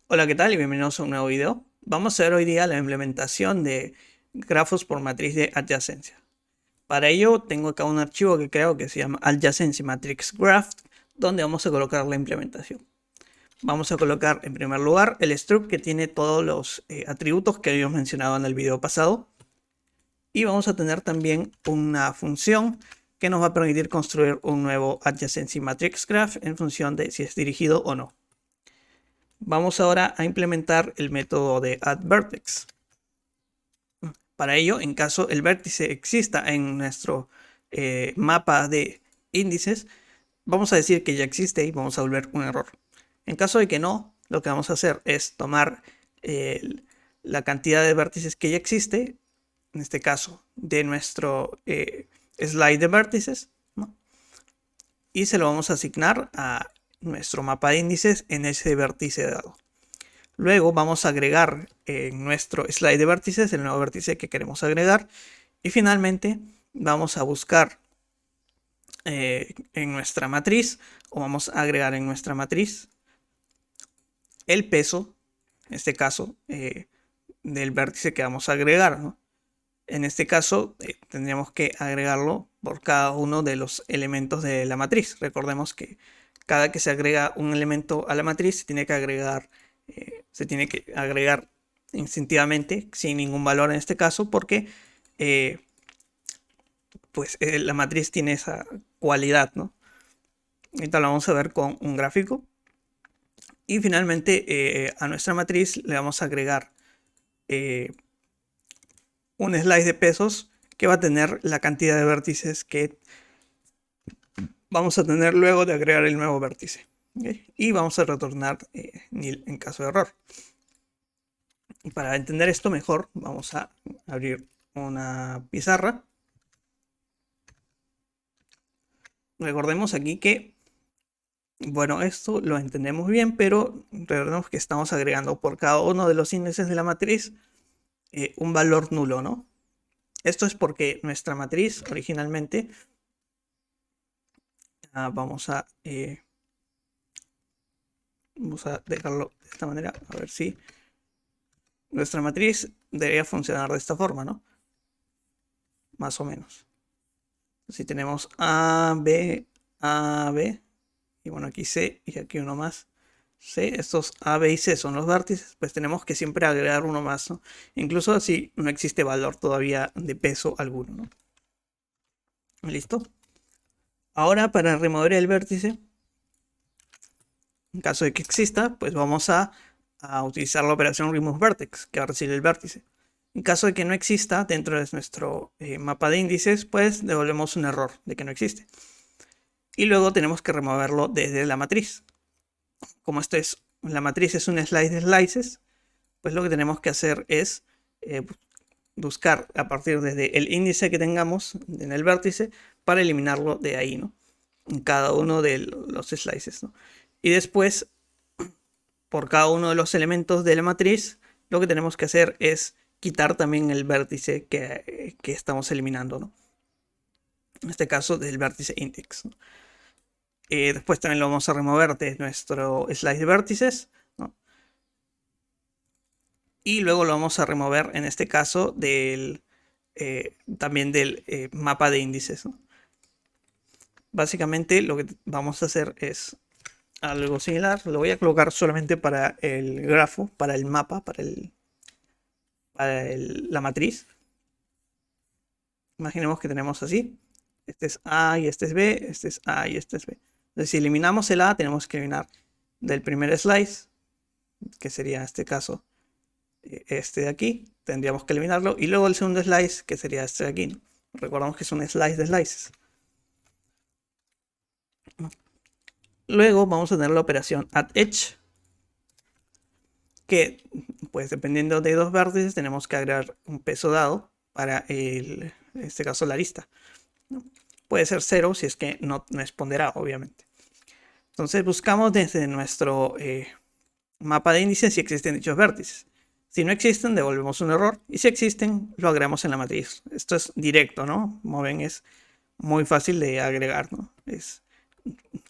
Hola, ¿qué tal? Y bienvenidos a un nuevo video. Vamos a ver hoy día la implementación de grafos por matriz de adyacencia. Para ello tengo acá un archivo que creo que se llama Adjacency Matrix Graph, donde vamos a colocar la implementación. Vamos a colocar en primer lugar el struct que tiene todos los atributos que habíamos mencionado en el video pasado. Y vamos a tener también una función que nos va a permitir construir un nuevo Adjacency Matrix Graph en función de si es dirigido o no. Vamos ahora a implementar el método de addVertex. Para ello, en caso el vértice exista en nuestro mapa de índices, vamos a decir que ya existe y vamos a volver un error. En caso de que no, lo que vamos a hacer es tomar la cantidad de vértices que ya existe, en este caso de nuestro slide de vértices, ¿no? Y se lo vamos a asignar a nuestro mapa de índices en ese vértice dado. Luego vamos a agregar en nuestro slide de vértices el nuevo vértice que queremos agregar. Y finalmente vamos a buscar en nuestra matriz, o vamos a agregar en nuestra matriz el peso, en este caso, del vértice que vamos a agregar, ¿no? En este caso tendríamos que agregarlo por cada uno de los elementos de la matriz. Recordemos que cada que se agrega un elemento a la matriz se tiene que agregar instintivamente sin ningún valor en este caso, porque la matriz tiene esa cualidad, ¿no? Ahorita lo vamos a ver con un gráfico. Y finalmente a nuestra matriz le vamos a agregar un slice de pesos que va a tener la cantidad de vértices que vamos a tener luego de agregar el nuevo vértice. ¿Okay? Y vamos a retornar nil en caso de error. Y para entender esto mejor, vamos a abrir una pizarra. Recordemos aquí que, bueno, esto lo entendemos bien, pero recordemos que estamos agregando por cada uno de los índices de la matriz un valor nulo, ¿no? Esto es porque nuestra matriz originalmente, vamos a dejarlo de esta manera, a ver si nuestra matriz debería funcionar de esta forma, ¿no? Más o menos. Si tenemos A, B, y bueno, aquí C y aquí uno más. C, estos A, B y C son los vértices, pues tenemos que siempre agregar uno más, ¿no? Incluso si no existe valor todavía de peso alguno, ¿no? ¿Listo? Ahora para remover el vértice, en caso de que exista, pues vamos a utilizar la operación remove vertex, que va a recibir el vértice. En caso de que no exista dentro de nuestro mapa de índices, pues devolvemos un error de que no existe. Y luego tenemos que removerlo desde la matriz. Como la matriz es un slice de slices, pues lo que tenemos que hacer es buscar a partir desde el índice que tengamos en el vértice para eliminarlo de ahí, ¿no? En cada uno de los slices, ¿no? Y después, por cada uno de los elementos de la matriz, lo que tenemos que hacer es quitar también el vértice que estamos eliminando, ¿no? En este caso del vértice index, ¿no? Después también lo vamos a remover de nuestro slice de vértices, ¿no? Y luego lo vamos a remover en este caso también del mapa de índices, ¿no? Básicamente lo que vamos a hacer es algo similar. Lo voy a colocar solamente para el grafo, para el mapa, la matriz. Imaginemos que tenemos así. Este es A y este es B, este es A y este es B. Entonces, si eliminamos el A, tenemos que eliminar del primer slice, que sería en este caso este de aquí. Tendríamos que eliminarlo. Y luego el segundo slice, que sería este de aquí, ¿no? Recordamos que es un slice de slices. Luego vamos a tener la operación addEdge, que pues dependiendo de dos vértices tenemos que agregar un peso dado para en este caso la arista, ¿no? Puede ser 0 si es que no es ponderado, obviamente. Entonces buscamos desde nuestro mapa de índices si existen dichos vértices. Si no existen, devolvemos un error. Y si existen, lo agregamos en la matriz. Esto es directo, ¿no? Como ven, es muy fácil de agregar, ¿no? Es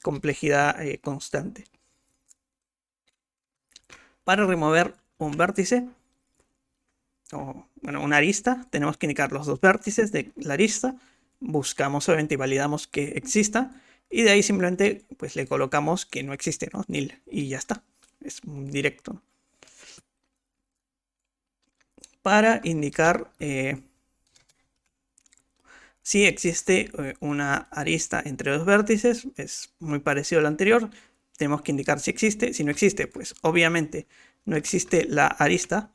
complejidad constante. Para remover un vértice, o bueno, una arista, tenemos que indicar los dos vértices de la arista. Buscamos obviamente y validamos que exista. Y de ahí simplemente pues le colocamos que no existe, ¿no? Nil. Y ya está. Es directo, ¿no? Para indicar si existe una arista entre dos vértices, es muy parecido al anterior. Tenemos que indicar si existe. Si no existe, pues obviamente no existe la arista.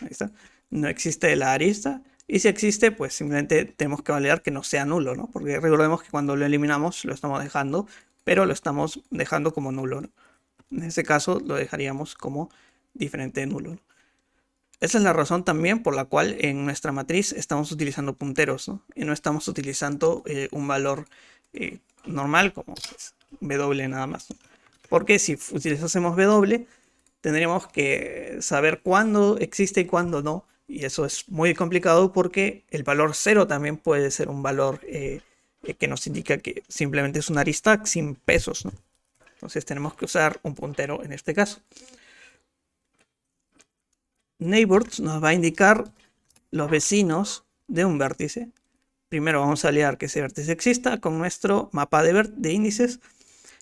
Ahí está. No existe la arista. Y si existe, pues simplemente tenemos que validar que no sea nulo, ¿no? Porque recordemos que cuando lo eliminamos lo estamos dejando, pero lo estamos dejando como nulo, ¿no? En este caso lo dejaríamos como diferente de nulo, ¿no? Esa es la razón también por la cual en nuestra matriz estamos utilizando punteros, ¿no? Y no estamos utilizando un valor normal como pues, W nada más, ¿no? Porque si utilizásemos W, tendríamos que saber cuándo existe y cuándo no. Y eso es muy complicado porque el valor 0 también puede ser un valor que nos indica que simplemente es una arista sin pesos, ¿no? Entonces tenemos que usar un puntero en este caso. Neighbors nos va a indicar los vecinos de un vértice. Primero vamos a aliar que ese vértice exista con nuestro mapa de índices.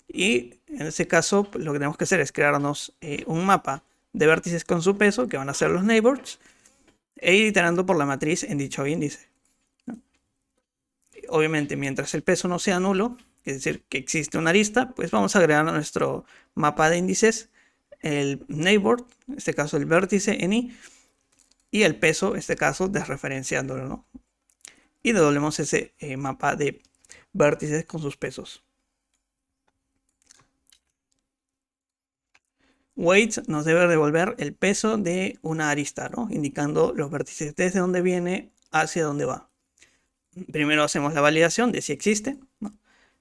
Y en ese caso lo que tenemos que hacer es crearnos un mapa de vértices con su peso, que van a ser los neighbors, e ir iterando por la matriz en dicho índice, ¿no? Obviamente mientras el peso no sea nulo, es decir, que existe una arista, pues vamos a agregar a nuestro mapa de índices el neighbor, en este caso el vértice en i, y el peso, en este caso desreferenciándolo, ¿no? Y devolvemos ese mapa de vértices con sus pesos. Weight nos debe devolver el peso de una arista, ¿no? Indicando los vértices desde donde viene hacia donde va. Primero hacemos la validación de si existe, ¿no?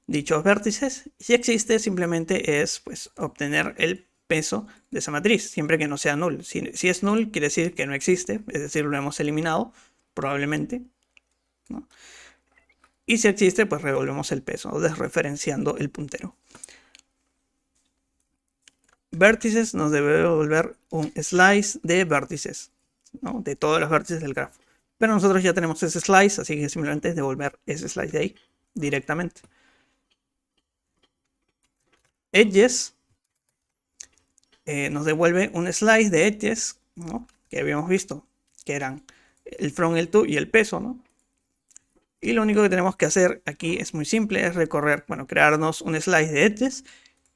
Dichos vértices. Si existe, simplemente es pues, obtener el peso de esa matriz, siempre que no sea null. Si es null, quiere decir que no existe, es decir, lo hemos eliminado, probablemente, ¿no? Y si existe, pues revolvemos el peso, desreferenciando el puntero. Vértices nos debe devolver un slice de vértices, ¿no? De todos los vértices del grafo. Pero nosotros ya tenemos ese slice, así que simplemente es devolver ese slice de ahí directamente. Edges nos devuelve un slice de edges, ¿no? Que habíamos visto, que eran el from, el to y el peso, ¿no? Y lo único que tenemos que hacer aquí es muy simple, es recorrer, bueno, crearnos un slice de edges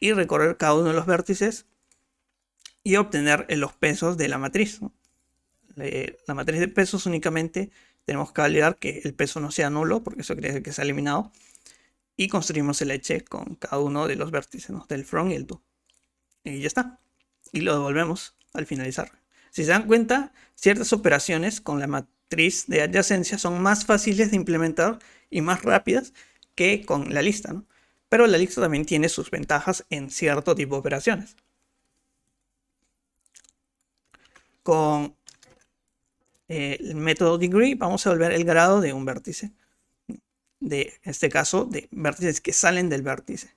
y recorrer cada uno de los vértices y obtener los pesos de la matriz, ¿no? La matriz de pesos únicamente tenemos que validar que el peso no sea nulo, porque eso quiere decir que se ha eliminado, y construimos el edge con cada uno de los vértices, ¿no? Del from y el to. Y ya está. Y lo devolvemos al finalizar. Si se dan cuenta, ciertas operaciones con la matriz de adyacencia son más fáciles de implementar y más rápidas que con la lista, ¿no? Pero la lista también tiene sus ventajas en cierto tipo de operaciones. Con el método degree vamos a volver el grado de un vértice. En este caso, de vértices que salen del vértice.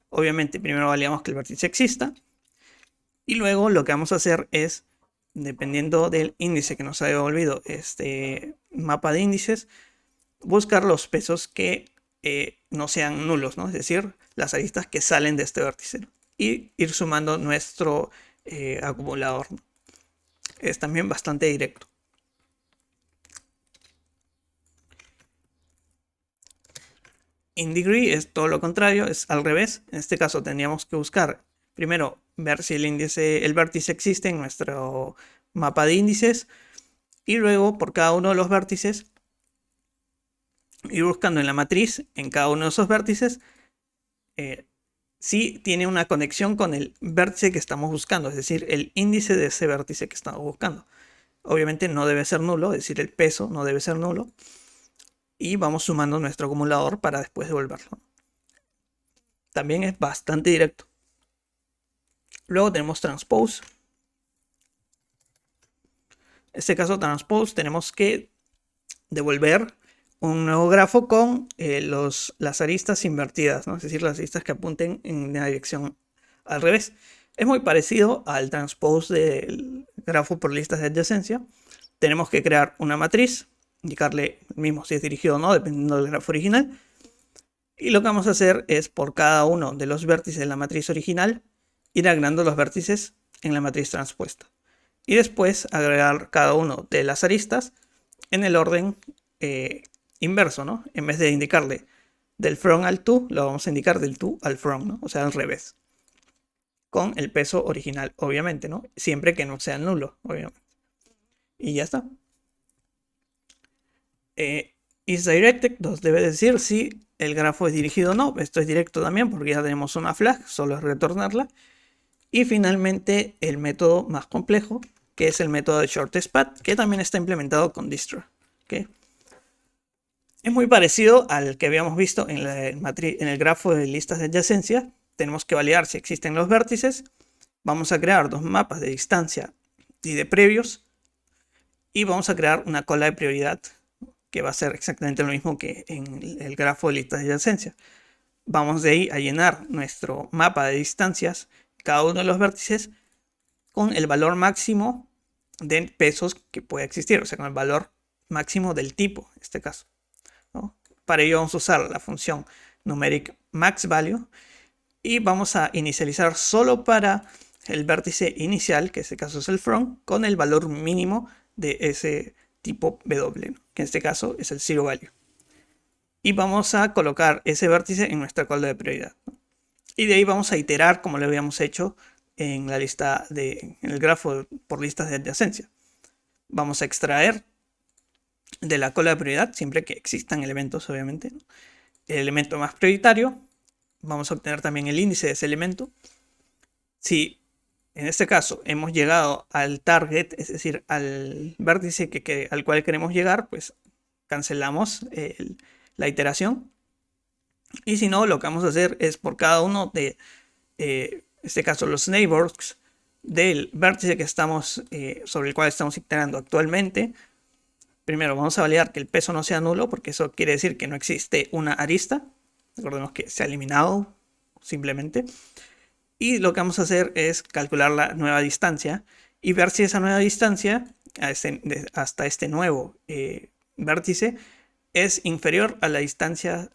Obviamente, primero validamos que el vértice exista. Y luego lo que vamos a hacer es, dependiendo del índice que nos ha devolvido este mapa de índices, buscar los pesos que no sean nulos, ¿no? Es decir, las aristas que salen de este vértice, ¿no? Y ir sumando nuestro acumulador, ¿no? Es también bastante directo. In degree es todo lo contrario, es al revés. En este caso tendríamos que buscar primero ver si el vértice existe en nuestro mapa de índices y luego por cada uno de los vértices ir buscando en la matriz, en cada uno de esos vértices, si tiene una conexión con el vértice que estamos buscando, es decir, el índice de ese vértice que estamos buscando. Obviamente no debe ser nulo, es decir, el peso no debe ser nulo. Y vamos sumando nuestro acumulador para después devolverlo. También es bastante directo. Luego tenemos transpose. En este caso, transpose, tenemos que devolver un nuevo grafo con las aristas invertidas, ¿no? Es decir, las aristas que apunten en la dirección al revés. Es muy parecido al transpose del grafo por listas de adyacencia. Tenemos que crear una matriz, indicarle el mismo si es dirigido o no, dependiendo del grafo original. Y lo que vamos a hacer es por cada uno de los vértices de la matriz original, ir agregando los vértices en la matriz transpuesta. Y después agregar cada uno de las aristas en el orden inverso, ¿no? En vez de indicarle del from al to, lo vamos a indicar del to al from, ¿no? O sea, al revés. Con el peso original, obviamente, ¿no? Siempre que no sea nulo, obviamente. Y ya está. IsDirected nos debe decir si el grafo es dirigido o no. Esto es directo también porque ya tenemos una flag, solo es retornarla. Y finalmente el método más complejo, que es el método de shortest path, que también está implementado con distro. ¿Okay? Es muy parecido al que habíamos visto en el grafo de listas de adyacencia. Tenemos que validar si existen los vértices. Vamos a crear dos mapas de distancia y de previos. Y vamos a crear una cola de prioridad, que va a ser exactamente lo mismo que en el grafo de listas de adyacencia. Vamos de ahí a llenar nuestro mapa de distancias, cada uno de los vértices, con el valor máximo de pesos que pueda existir, o sea, con el valor máximo del tipo, en este caso, ¿no? Para ello vamos a usar la función numeric max value y vamos a inicializar solo para el vértice inicial, que en este caso es el from, con el valor mínimo de ese tipo W, ¿no? Que en este caso es el zero value. Y vamos a colocar ese vértice en nuestra cola de prioridad, ¿no? Y de ahí vamos a iterar como lo habíamos hecho en la lista en el grafo por listas de adyacencia. Vamos a extraer de la cola de prioridad, siempre que existan elementos, obviamente, ¿no? El elemento más prioritario. Vamos a obtener también el índice de ese elemento. Si en este caso hemos llegado al target, es decir, al vértice al cual queremos llegar, pues cancelamos la iteración. Y si no, lo que vamos a hacer es por cada uno de, en este caso, los neighbors del vértice que estamos, sobre el cual estamos iterando actualmente. Primero vamos a validar que el peso no sea nulo, porque eso quiere decir que no existe una arista. Recordemos que se ha eliminado simplemente. Y lo que vamos a hacer es calcular la nueva distancia y ver si esa nueva distancia hasta este nuevo vértice es inferior a la distancia,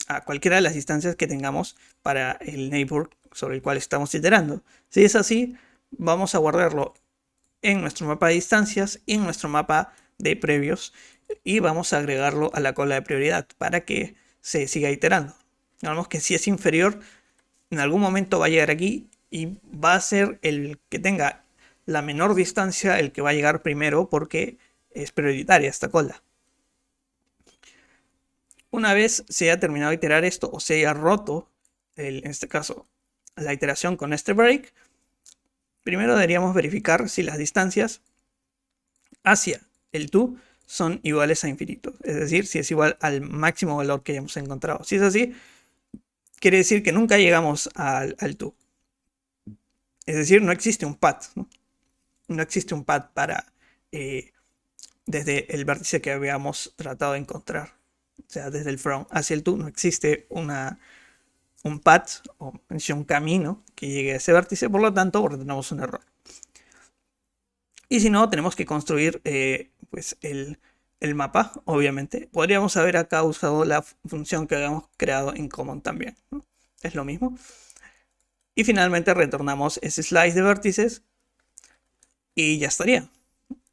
a cualquiera de las distancias que tengamos para el neighbor sobre el cual estamos iterando. Si es así, vamos a guardarlo en nuestro mapa de distancias y en nuestro mapa de previos y vamos a agregarlo a la cola de prioridad para que se siga iterando. Digamos que si es inferior, en algún momento va a llegar aquí y va a ser el que tenga la menor distancia el que va a llegar primero porque es prioritaria esta cola. Una vez se haya terminado de iterar esto o se haya roto, en este caso, la iteración con este break, primero deberíamos verificar si las distancias hacia el to son iguales a infinito. Es decir, si es igual al máximo valor que hayamos encontrado. Si es así, quiere decir que nunca llegamos al to. Es decir, no existe un path, ¿no? No existe un path para desde el vértice que habíamos tratado de encontrar. O sea, desde el from hacia el to no existe un path o un camino que llegue a ese vértice, por lo tanto tenemos un error. Y si no, tenemos que construir pues el mapa, obviamente. Podríamos haber acá usado la función que habíamos creado en common también, ¿no? Es lo mismo. Y finalmente retornamos ese slice de vértices y ya estaría.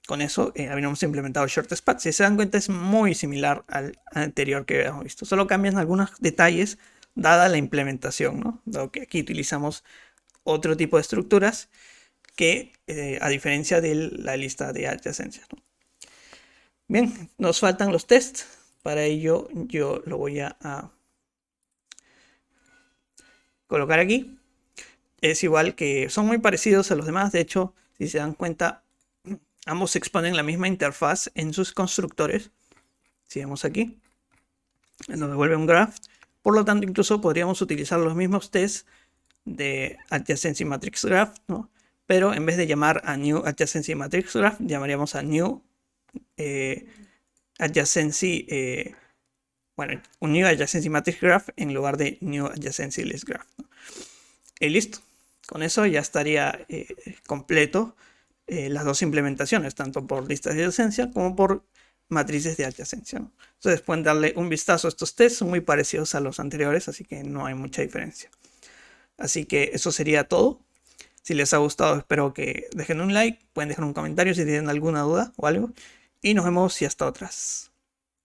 Con eso habríamos implementado shortest path. Si se dan cuenta, es muy similar al anterior que habíamos visto. Solo cambian algunos detalles dada la implementación, ¿no? Dado que aquí utilizamos otro tipo de estructuras que a diferencia de la lista de adyacencias, ¿no? Bien, nos faltan los tests. Para ello yo lo voy a colocar aquí. Es igual que son muy parecidos a los demás. De hecho, si se dan cuenta, ambos exponen la misma interfaz en sus constructores. Si vemos aquí, nos devuelve un graph. Por lo tanto, incluso podríamos utilizar los mismos tests de adjacency matrix graph, ¿no? Pero en vez de llamar a new adjacency matrix graph, llamaríamos a new adjacency, un new adjacency matrix graph en lugar de new adjacency list graph, ¿no? Y listo. Con eso ya estaría completo las dos implementaciones, tanto por listas de adyacencia como por matrices de adyacencia, ¿no? Entonces pueden darle un vistazo a estos tests, son muy parecidos a los anteriores, así que no hay mucha diferencia. Así que eso sería todo. Si les ha gustado, espero que dejen un like, pueden dejar un comentario si tienen alguna duda o algo. Y nos vemos y hasta otras.